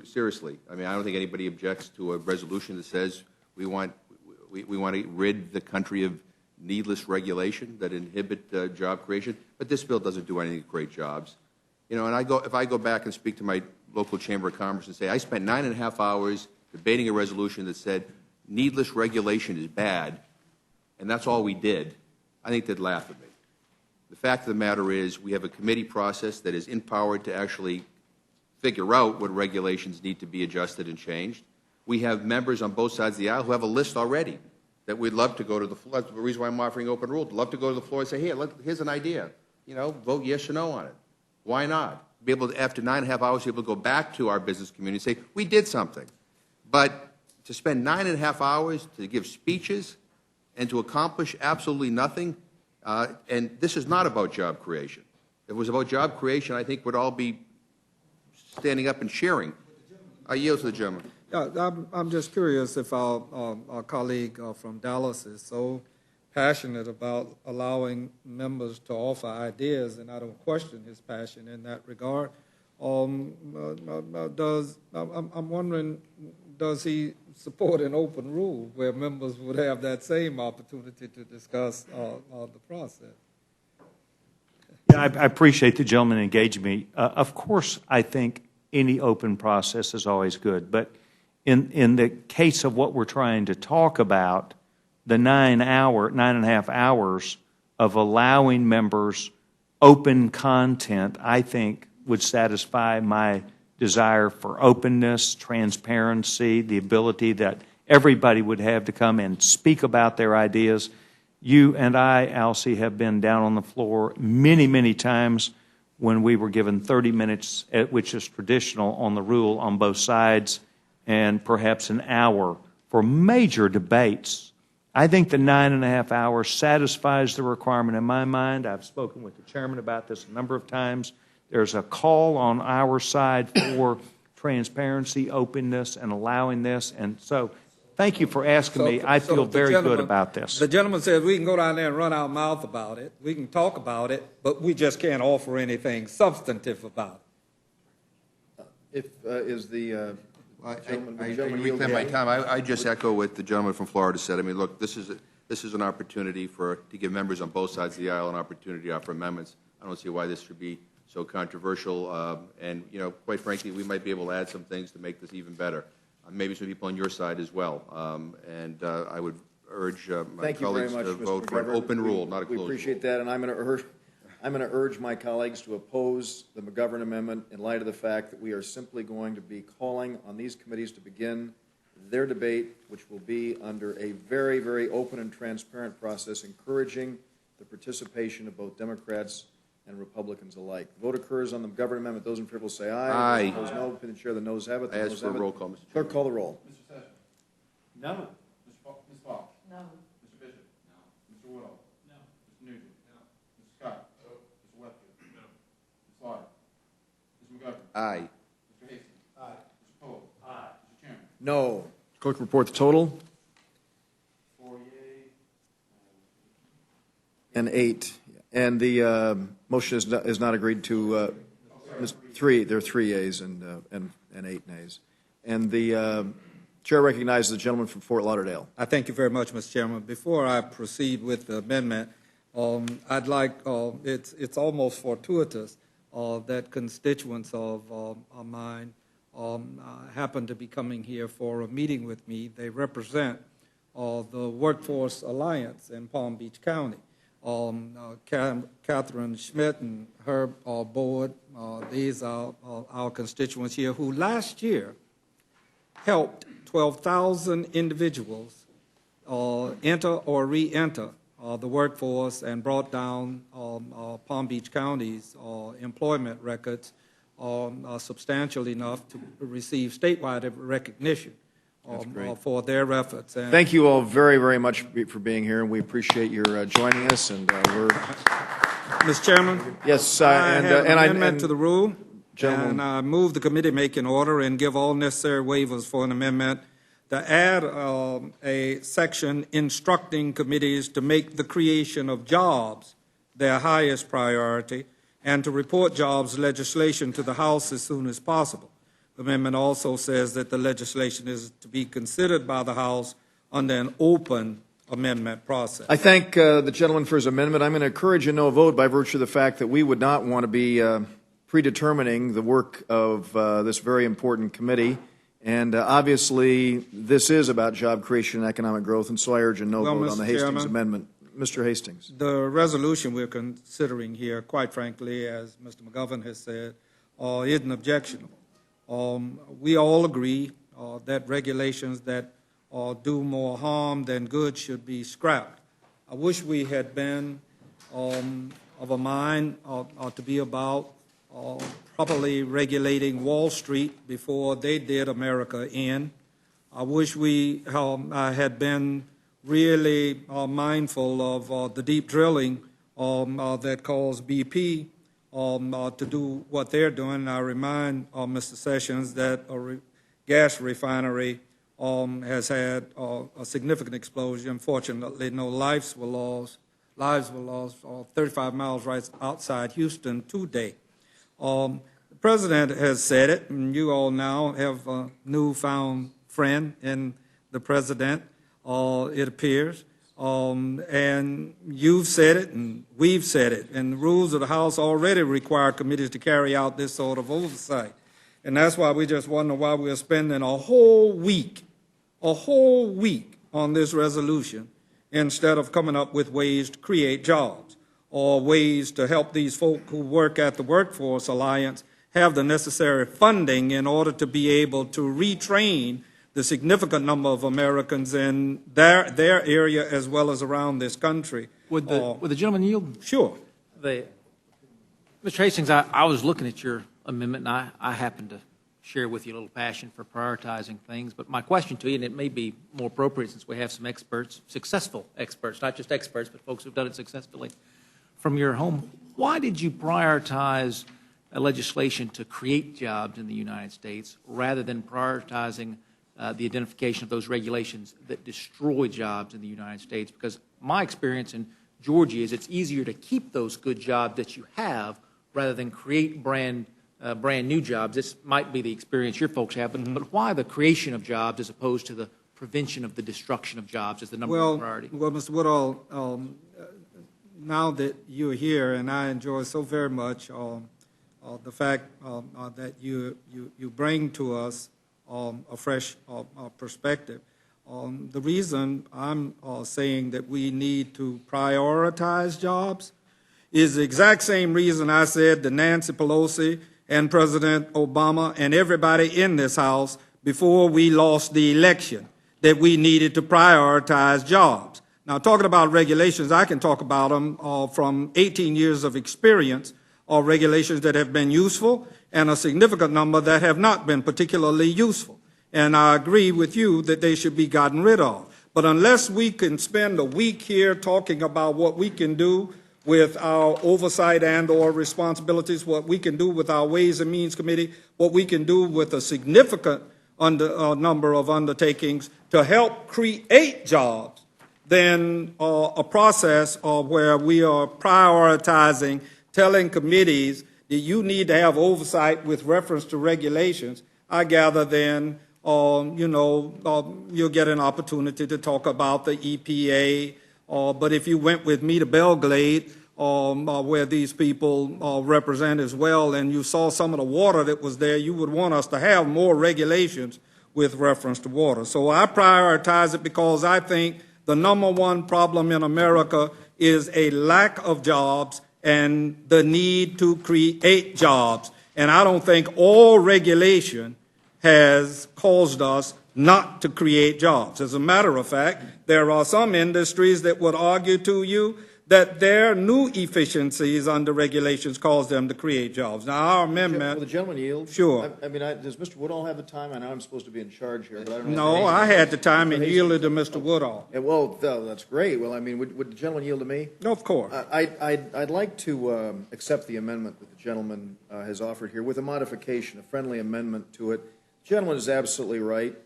seriously. I don't think anybody objects to a resolution that says we want to rid the country of needless regulation that inhibit job creation. But this bill doesn't do anything to create jobs. And if I go back and speak to my local chamber of commerce and say I spent 9.5 hours debating a resolution that said needless regulation is bad, and that's all we did, I think they'd laugh at me. The fact of the matter is we have a committee process that is empowered to actually figure out what regulations need to be adjusted and changed. We have members on both sides of the aisle who have a list already that we'd love to go to the floor. That's the reason why I'm offering open rule. I'd love to go to the floor and say, here, here's an idea. Vote yes or no on it. Why not? Be able to, after 9.5 hours, be able to go back to our business community and say, we did something. But to spend 9.5 hours to give speeches and to accomplish absolutely nothing, and this is not about job creation. If it was about job creation, I think we'd all be standing up and cheering. I yield to the gentleman. Yeah, I'm just curious if our colleague from Dallas is so passionate about allowing members to offer ideas, and I don't question his passion in that regard. I'm wondering, does he support an open rule where members would have that same opportunity to discuss the process? Yeah, I appreciate the gentleman engaging me. Of course, I think any open process is always good, but in the case of what we're trying to talk about, the 9.5 hours of allowing members open content, I think, would satisfy my desire for openness, transparency, the ability that everybody would have to come and speak about their ideas. You and I, Alcee, have been down on the floor many, many times when we were given 30 minutes, which is traditional on the rule on both sides, and perhaps an hour for major debates. I think the 9.5 hours satisfies the requirement in my mind. I've spoken with the chairman about this a number of times. There's a call on our side for transparency, openness, and allowing this. And so thank you for asking me. I feel very good about this. The gentleman says we can go down there and run our mouth about it. We can talk about it, but we just can't offer anything substantive about it. Is the I gentleman reclaim my time. I just echo what the gentleman from Florida said. Look, this is an opportunity to give members on both sides of the aisle an opportunity to offer amendments. I don't see why this should be so controversial. And quite frankly, we might be able to add some things to make this even better. Maybe some people on your side as well. And I would urge my Thank you very colleagues much, to Mr. vote for an McGovern. open rule, not a We closed rule. appreciate that, and I'm going to urge my colleagues to oppose the McGovern amendment in light of the fact that we are simply going to be calling on these committees to begin their debate, which will be under a very, very open and transparent process, encouraging the participation of both Democrats and Republicans alike. The vote occurs on the McGovern amendment. Those in favor will say aye. Aye. Those opposed, no. The chair, the noes have it. The I ask noes for a have it. roll call, Mr. Chairman. Clerk, call the roll. Mr. Sessions? No. Ms. Fox? No. Mr. Bishop? No. Mr. Woodall? No. Mr. Nugent? No. Mr. Scott? No. Mr. Westbrook? No. Ms. Slaughter? Mr. McGovern? Aye. Mr. Hastings? Aye. Mr. Poe? Aye. Mr. Chairman? No. Clerk, report the total. 4 yea. And 8. And the motion is not agreed to, there are 3 yeas and 8 nays. And the chair recognizes the gentleman from Fort Lauderdale. I thank you very much, Mr. Chairman. Before I proceed with the amendment, I'd like, it's almost fortuitous that constituents of mine happen to be coming here for a meeting with me. They represent the Workforce Alliance in Palm Beach County. Catherine Schmidt and her board, these are our constituents here who last year helped 12,000 individuals enter or re-enter the workforce and brought down Palm Beach County's employment records substantial enough to receive statewide recognition for their efforts. And Thank you all very, very much for being here, and we appreciate your joining us. And we're Mr. Chairman, yes, I have an amendment and to the rule, Gentlemen. and I move the committee make an order and give all necessary waivers for an amendment to add a section instructing committees to make the creation of jobs their highest priority and to report jobs legislation to the House as soon as possible. The amendment also says that the legislation is to be considered by the House under an open amendment process. I thank the gentleman for his amendment. I'm going to encourage a no vote by virtue of the fact that we would not want to be predetermining the work of this very important committee. And obviously, this is about job creation and economic growth, and so I urge a no Well, vote on the Mr. Hastings Chairman. amendment. Mr. Hastings. The resolution we're considering here, quite frankly, as Mr. McGovern has said, isn't objectionable. We all agree that regulations that do more harm than good should be scrapped. I wish we had been of a mind to be about properly regulating Wall Street before they did America in. I wish we had been really mindful of the deep drilling that caused BP to do what they're doing. I remind Mr. Sessions that a gas refinery has had a significant explosion. Fortunately, no lives were lost. 35 miles right outside Houston today. The President has said it, and you all now have a newfound friend in the President, it appears. And you've said it, and we've said it, and the rules of the House already require committees to carry out this sort of oversight. And that's why we just wonder why we're spending a whole week on this resolution instead of coming up with ways to create jobs or ways to help these folk who work at the Workforce Alliance have the necessary funding in order to be able to retrain the significant number of Americans in their area as well as around this country. Would the gentleman yield? Sure. Mr. Hastings, I was looking at your amendment, and I happen to share with you a little passion for prioritizing things. But my question to you, and it may be more appropriate since we have some experts, successful experts, not just experts, but folks who've done it successfully from your home, why did you prioritize legislation to create jobs in the United States rather than prioritizing the identification of those regulations that destroy jobs in the United States? Because my experience in Georgia is it's easier to keep those good jobs that you have rather than create brand new jobs. This might be the experience your folks have, but why the creation of jobs as opposed to the prevention of the destruction of jobs as the number one priority? Well, Mr. Woodall, now that you're here, and I enjoy so very much the fact that you bring to us a fresh perspective. The reason I'm saying that we need to prioritize jobs is the exact same reason I said to Nancy Pelosi and President Obama and everybody in this House before we lost the election, that we needed to prioritize jobs. Now, talking about regulations, I can talk about them from 18 years of experience, or regulations that have been useful and a significant number that have not been particularly useful. And I agree with you that they should be gotten rid of. But unless we can spend a week here talking about what we can do with our oversight and or responsibilities, what we can do with our Ways and Means Committee, what we can do with a significant number of undertakings to help create jobs, then a process where we are prioritizing, telling committees that you need to have oversight with reference to regulations, I gather then, you'll get an opportunity to talk about the EPA. But if you went with me to Belgrade, where these people represent as well, and you saw some of the water that was there, you would want us to have more regulations with reference to water. So I prioritize it because I think the number one problem in America is a lack of jobs and the need to create jobs. And I don't think all regulation has caused us not to create jobs. As a matter of fact, there are some industries that would argue to you that their new efficiencies under regulations cause them to create jobs. Now, our amendment... Will the gentleman yield? Sure. Does Mr. Woodall have the time? I know I'm supposed to be in charge here, but I don't know. No, I had the time and yielded to Mr. Woodall. Well, that's great. Well, would the gentleman yield to me? No, of course. I'd like to accept the amendment that the gentleman has offered here with a modification, a friendly amendment to it. The gentleman is absolutely right.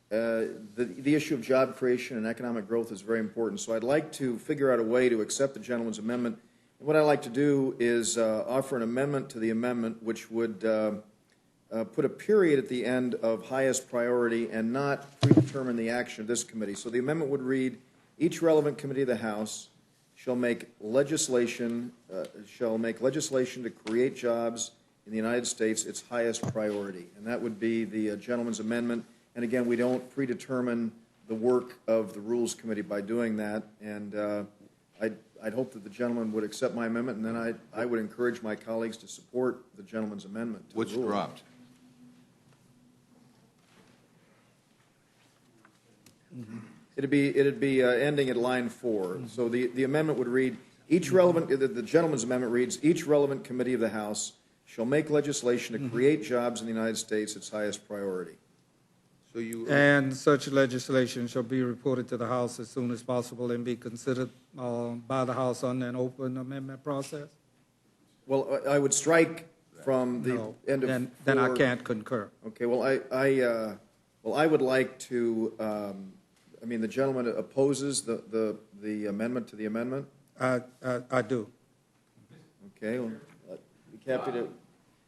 The issue of job creation and economic growth is very important, so I'd like to figure out a way to accept the gentleman's amendment. And what I'd like to do is offer an amendment to the amendment which would put a period at the end of highest priority and not predetermine the action of this committee. So the amendment would read, each relevant committee of the House shall make legislation to create jobs in the United States its highest priority. And that would be the gentleman's amendment. And again, we don't predetermine the work of the Rules Committee by doing that. And I'd hope that the gentleman would accept my amendment, and then I would encourage my colleagues to support the gentleman's amendment. What's dropped? It'd be ending at line 4. So the amendment would read, the gentleman's amendment reads, each relevant committee of the House shall make legislation to create jobs in the United States its highest priority. And such legislation shall be reported to the House as soon as possible and be considered by the House on an open amendment process? Well, I would strike from the end of then I can't concur. Okay, well, I would like to, the gentleman opposes the amendment to the amendment? I do. Okay, well, be happy to...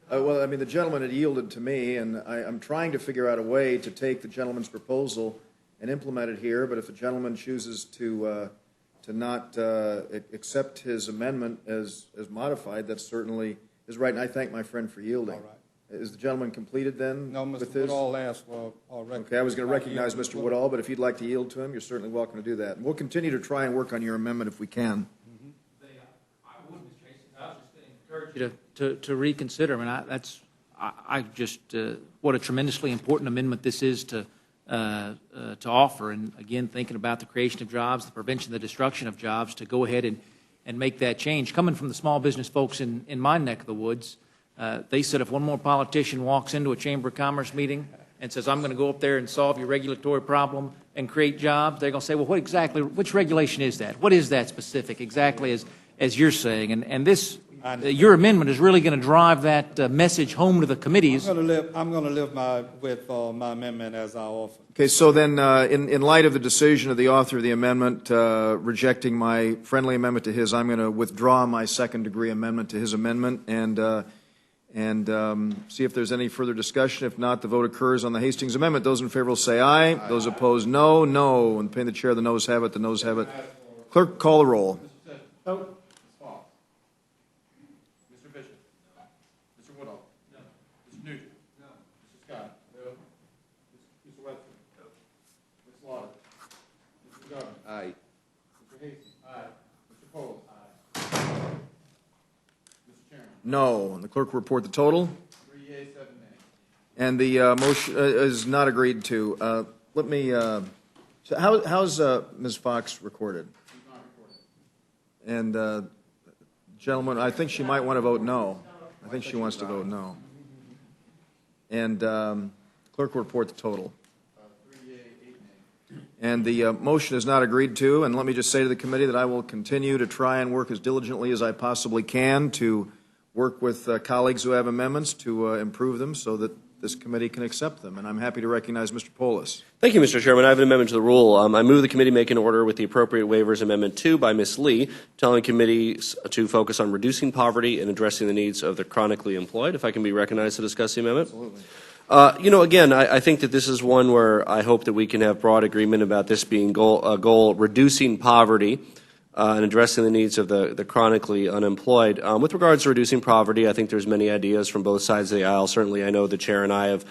the gentleman had yielded to me, and I'm trying to figure out a way to take the gentleman's proposal and implement it here, but if the gentleman chooses to not accept his amendment as modified, that certainly is right, and I thank my friend for yielding. All right. Is the gentleman completed then? No, with Mr. his? Woodall asked for a record. Okay, I was going to recognize Mr. Woodall, but if you'd like to yield to him, you're certainly welcome to do that. And we'll continue to try and work on your amendment if we can. I would, Mr. Tracy. I was just going to encourage you to reconsider. What a tremendously important amendment this is to offer. And again, thinking about the creation of jobs, the prevention, the destruction of jobs, to go ahead and make that change. Coming from the small business folks in my neck of the woods, they said if one more politician walks into a Chamber of Commerce meeting and says, I'm going to go up there and solve your regulatory problem and create jobs, they're going to say, well, which regulation is that? What is that specific exactly as you're saying? And this, your amendment is really going to drive that message home to the committees. I'm going to live with my amendment as I offer. Okay, so then in light of the decision of the author of the amendment rejecting my friendly amendment to his, I'm going to withdraw my second-degree amendment to his amendment and see if there's any further discussion. If not, the vote occurs on the Hastings amendment. Those in favor will say aye. Aye. Those opposed, no. No. And paying the chair, the noes have it. The noes have it. Clerk, call the roll. No. Mr. Bishop? No. Mr. Woodall? No. Mr. Nugent? No. Mr. Scott? No. Mr. Webster? No. Ms. Slaughter? No. And the clerk will report the total. 3 yeas, 7 nays. And the motion is not agreed to. Let me, so how's Ms. Fox recorded? She's not recorded. And gentlemen, I think she might want to vote no. I think she wants to vote no. And clerk will report the total. 3 yeas, 8 nays. And the motion is not agreed to, and let me just say to the committee that I will continue to try and work as diligently as I possibly can to work with colleagues who have amendments to improve them so that this committee can accept them. And I'm happy to recognize Mr. Polis. Thank you, Mr. Chairman. I have an amendment to the rule. I move the committee make an order with the appropriate waivers, Amendment 2 by Ms. Lee, telling committees to focus on reducing poverty and addressing the needs of the chronically employed. If I can be recognized to discuss the amendment. Absolutely. Again, I think that this is one where I hope that we can have broad agreement about this being a goal, reducing poverty and addressing the needs of the chronically unemployed. With regards to reducing poverty, I think there's many ideas from both sides of the aisle. Certainly, I know the chair and I have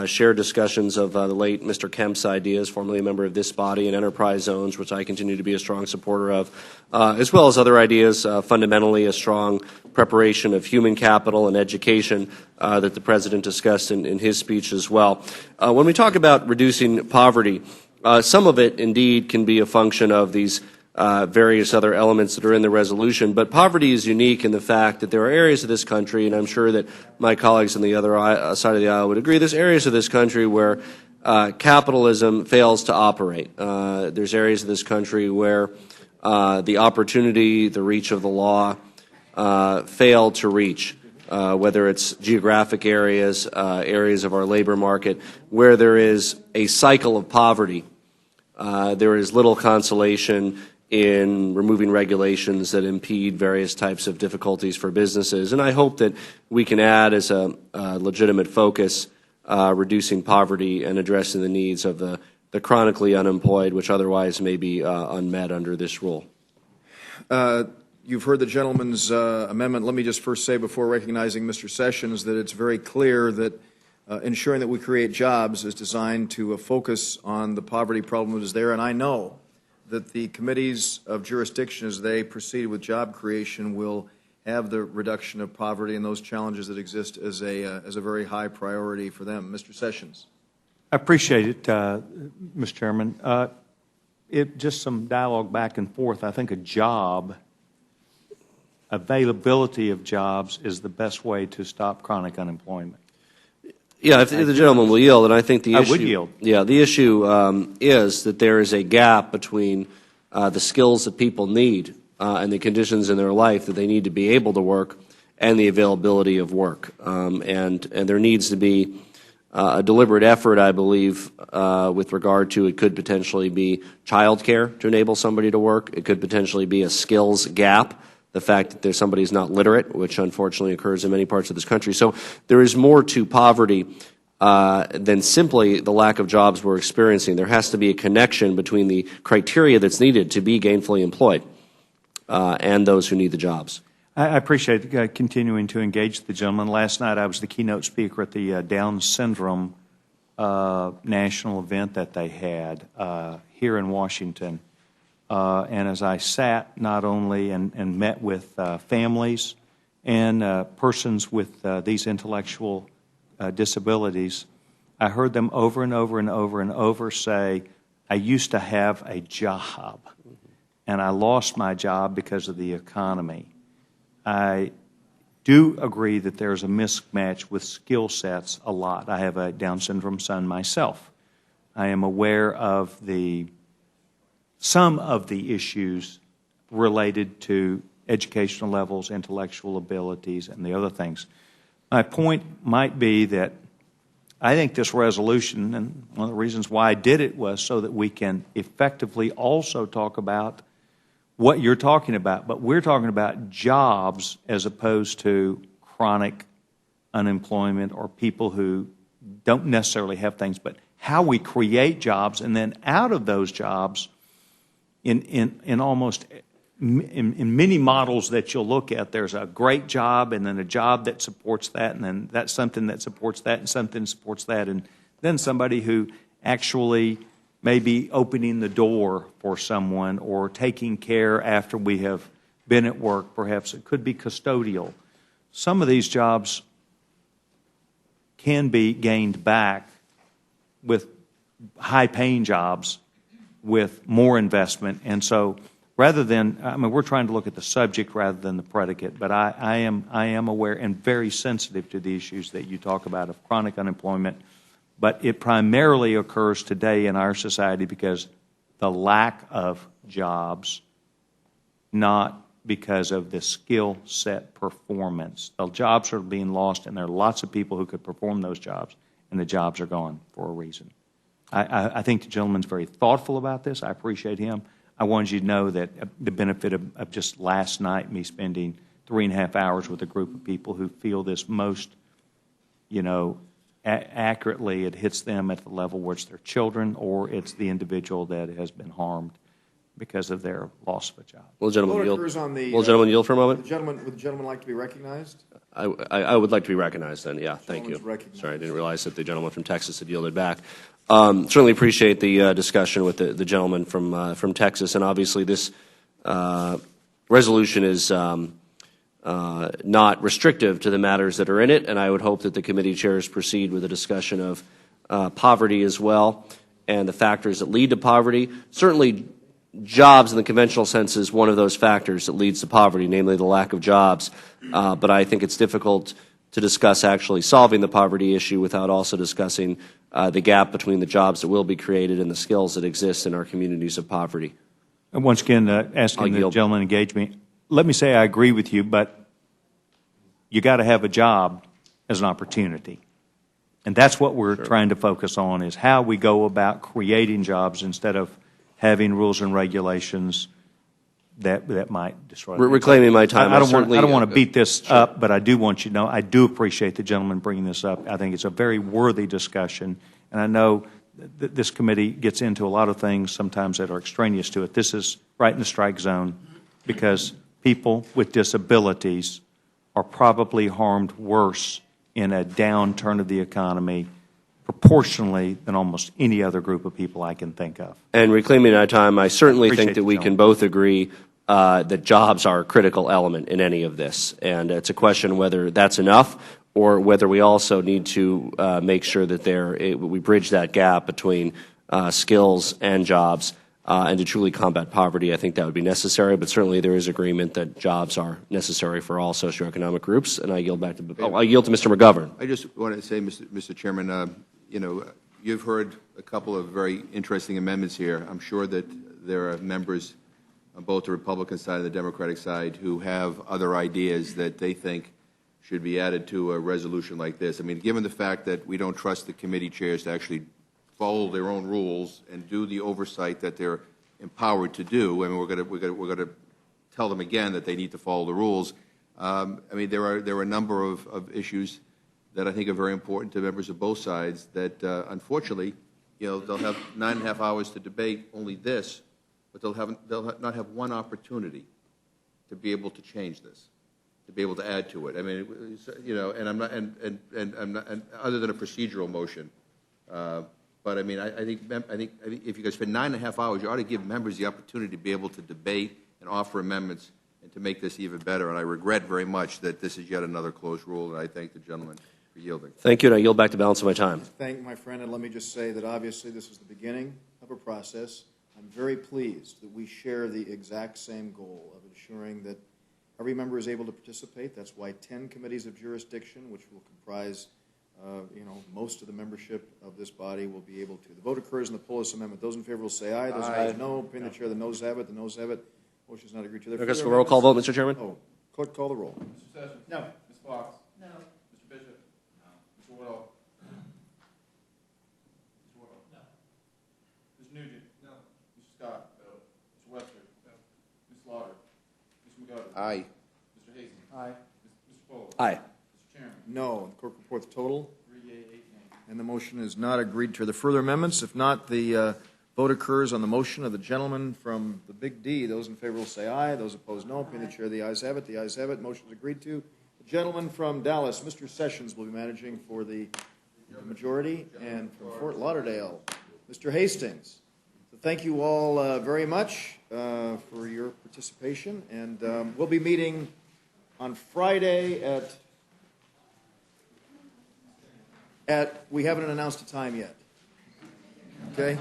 shared discussions of the late Mr. Kemp's ideas, formerly a member of this body, and enterprise zones, which I continue to be a strong supporter of, as well as other ideas, fundamentally a strong preparation of human capital and education that the President discussed in his speech as well. When we talk about reducing poverty, some of it indeed can be a function of these various other elements that are in the resolution, but poverty is unique in the fact that there are areas of this country, and I'm sure that my colleagues on the other side of the aisle would agree, there's areas of this country where capitalism fails to operate. There's areas of this country where the opportunity, the reach of the law fail to reach, whether it's geographic areas, areas of our labor market, where there is a cycle of poverty. There is little consolation in removing regulations that impede various types of difficulties for businesses. And I hope that we can add as a legitimate focus reducing poverty and addressing the needs of the chronically unemployed, which otherwise may be unmet under this rule. You've heard the gentleman's amendment. Let me just first say, before recognizing Mr. Sessions, that it's very clear that ensuring that we create jobs is designed to focus on the poverty problem that is there. And I know that the committees of jurisdiction, as they proceed with job creation, will have the reduction of poverty and those challenges that exist as a very high priority for them. Mr. Sessions. I appreciate it, Mr. Chairman. Just some dialogue back and forth. I think availability of jobs is the best way to stop chronic unemployment. Yeah, if the gentleman will yield, and I think the issue... I would yield. Yeah, the issue is that there is a gap between the skills that people need and the conditions in their life that they need to be able to work and the availability of work. And there needs to be a deliberate effort, I believe, with regard to it could potentially be childcare to enable somebody to work. It could potentially be a skills gap. The fact that there's somebody who's not literate, which unfortunately occurs in many parts of this country. So there is more to poverty than simply the lack of jobs we're experiencing. There has to be a connection between the criteria that's needed to be gainfully employed and those who need the jobs. I appreciate continuing to engage the gentleman. Last night I was the keynote speaker at the Down syndrome national event that they had here in Washington. And as I sat not only and met with families and persons with these intellectual disabilities, I heard them over and over and over and over say, I used to have a job, and I lost my job because of the economy. I do agree that there's a mismatch with skill sets a lot. I have a Down syndrome son myself. I am aware of some of the issues related to educational levels, intellectual abilities, and the other things. My point might be that I think this resolution, and one of the reasons why I did it was so that we can effectively also talk about what you're talking about, but we're talking about jobs as opposed to chronic unemployment or people who don't necessarily have things, but how we create jobs, and then out of those jobs, in many models that you'll look at, there's a great job and then a job that supports that, and then that's something that supports that and something supports that, and then somebody who actually may be opening the door for someone or taking care after we have been at work. Perhaps it could be custodial. some of these jobs can be gained back with high-paying jobs with more investment. And so rather than, I mean, we're trying to look at the subject rather than the predicate, but I am aware and very sensitive to the issues that you talk about of chronic unemployment. But it primarily occurs today in our society because the lack of jobs, not because of the skill set performance. The jobs are being lost, and there are lots of people who could perform those jobs, and the jobs are gone for a reason. I think the gentleman's very thoughtful about this. I appreciate him. I wanted you to know that the benefit of just last night, me spending 3.5 hours with a group of people who feel this most, accurately, it hits them at the level where it's their children or it's the individual that has been harmed because of their loss of a job. Will the gentleman Vote yield? occurs on the, Will the gentleman yield for a moment? Would the gentleman like to be recognized? I would like to be recognized then, yeah, thank you. Gentleman's recognized. Sorry, I didn't realize that the gentleman from Texas had yielded back. Certainly appreciate the discussion with the gentleman from Texas, and obviously this resolution is not restrictive to the matters that are in it, and I would hope that the committee chairs proceed with a discussion of poverty as well and the factors that lead to poverty. Certainly jobs in the conventional sense is one of those factors that leads to poverty, namely the lack of jobs. But I think it's difficult to discuss actually solving the poverty issue without also discussing the gap between the jobs that will be created and the skills that exist in our communities of poverty. And once again, asking the gentleman to engage me, let me say I agree with you, but you got to have a job as an opportunity. And that's what we're trying to focus on, is how we go about creating jobs instead of having rules and regulations that might destroy. Reclaiming my time. I don't want to beat this up, but I do want you to know I do appreciate the gentleman bringing this up. I think it's a very worthy discussion, and I know that this committee gets into a lot of things sometimes that are extraneous to it. This is right in the strike zone because people with disabilities are probably harmed worse in a downturn of the economy proportionally than almost any other group of people I can think of. And reclaiming our time, I certainly think Appreciate that we the can both agree that jobs are a critical element in any of this. And it's a question whether that's enough or whether we also need to make sure that we bridge that gap between skills and jobs. And to truly combat poverty, I think that would be necessary. But certainly there is agreement that jobs are necessary for all socioeconomic groups. And I yield back to I yield to Mr. McGovern. I just want to say, Mr. Chairman, you've heard a couple of very interesting amendments here. I'm sure that there are members on both the Republican side and the Democratic side who have other ideas that they think should be added to a resolution like this. I mean, given the fact that we don't trust the committee chairs to actually follow their own rules and do the oversight that they're empowered to do, I mean, we're going to tell them again that they need to follow the rules. I mean, there are a number of issues that I think are very important to members of both sides that, unfortunately, they'll have 9.5 hours to debate only this, but they'll not have one opportunity to be able to change this, to be able to add to it. I mean, and I'm not, and other than a procedural motion. But I mean, I think if you guys spend 9.5 hours, you ought to give members the opportunity to be able to debate and offer amendments and to make this even better. And I regret very much that this is yet another closed rule, and I thank the gentleman for yielding. Thank you, and I yield back the balance of my time. Thank you, my friend, and let me just say that obviously this is the beginning of a process. I'm very pleased that we share the exact same goal of ensuring that every member is able to participate. That's why 10 committees of jurisdiction, which will comprise most of the membership of this body, will be able to. The vote occurs in the Polis Amendment. Those in favor will say aye. Those opposed, no. Opinion of the chair, the noes have it. The noes have it. Motion is not agreed to. I guess a roll call vote, Mr. Chairman? Oh, clerk, call the roll. Mr. Sessions? No. Ms. Fox? No. Mr. Bishop? No. Mr. Woodall? Mr. Woodall? No. Mr. Nugent? No. Mr. Scott? No. Mr. Webster? No. Ms. Slaughter? Mr. McGovern? Aye. Mr. Hastings? Aye. Mr. Fuller? Aye. Mr. Chairman? No. The clerk report the total. 3 yea, 8 nay. And the motion is not agreed to. Are there further amendments? If not, the vote occurs on the motion of the gentleman from the Big D. Those in favor will say aye. Those opposed, no. Opinion of the chair, the ayes have it. The ayes have it. Motion is agreed to. The gentleman from Dallas, Mr. Sessions, will be managing for the majority. And from Fort Lauderdale, Mr. Hastings. So thank you all very much for your participation. And we'll be meeting on Friday at we haven't announced a time yet. Okay?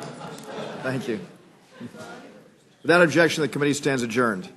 Thank you. Without objection, the committee stands adjourned.